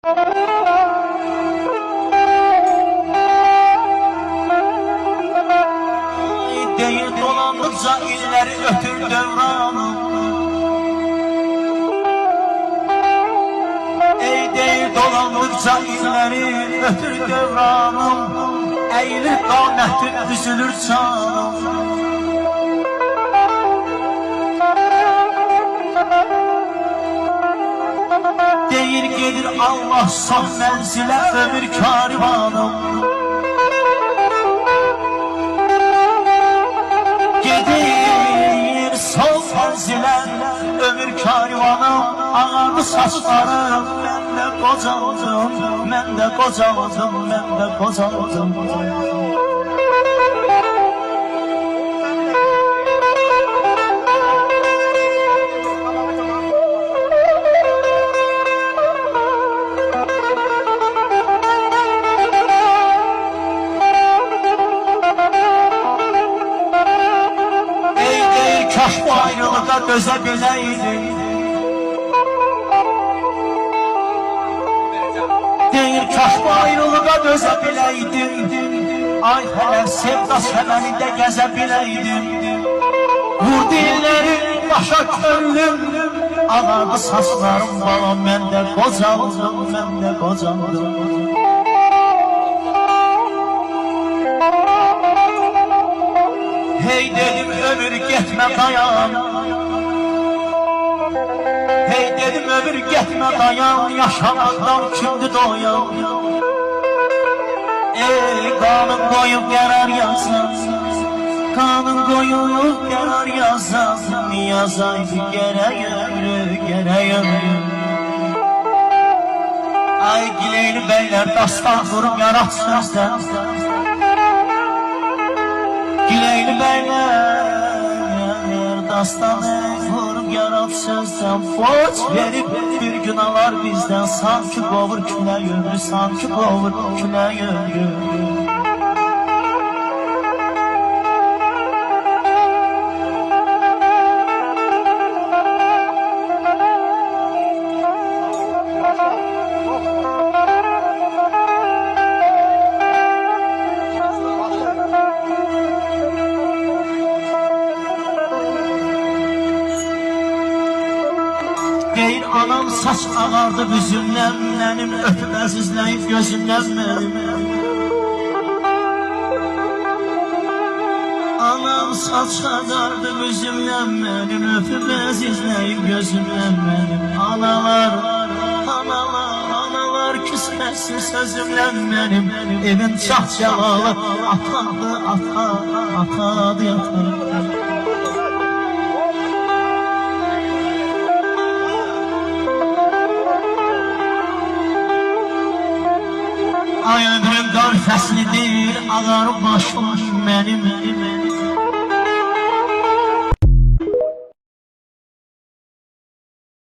Değil dolandıkça illeri ötür devranım. Ey değil dolandıkça illeri ötür devranım. Eğilir qamətin üzülür canım. Deyir gelir Allah son mənzilə ömür karivanım. Gedir son mənzilə ömür karivanım. Ağardı saçlarım, mən də qocaldım, mən də qocaldım, mən də qocaldım. Kaş bu ayrılığa dözə biləydim. Deyir kaş bu ayrılığa dözə biləydim. Ay hələ sevda səmənində gəzə biləydim. Vurdu illəri başa könlüm. Ağardı saçlarım balam, mən də qocaldım, mən də qocaldım. Hey dedim ömür getmə dayan. Hey dedim ömür getmə dayan. Yaşamaqdan kimdi doyan. Ey qanın qoyub qərar yazan. Qanın qoyub qərar yazan. Yazaydı gərək ömrü, gərək ömrü. Ay Gileyli beylər dastan qurum yarat sözdən. Gileyli beyler dastanı vurup yarat sözden. Borç verip bir gün alar bizden. Sanki qovur külə ömrü, sanki qovur külə ömrü. Deyir anam saç ağardı büzümdən, mənim öpüb əzizləyib gözümdən mənim. Anam saç ağardı büzümdən, mənim öpüb əzizləyib gözümdən mənim. Analar, analar, analar küsməsin sözümdən mənim. Evin çahçalalı atadı, atadı, atadı. Ay ömrüm qar fəslidir, ağar başım mənim.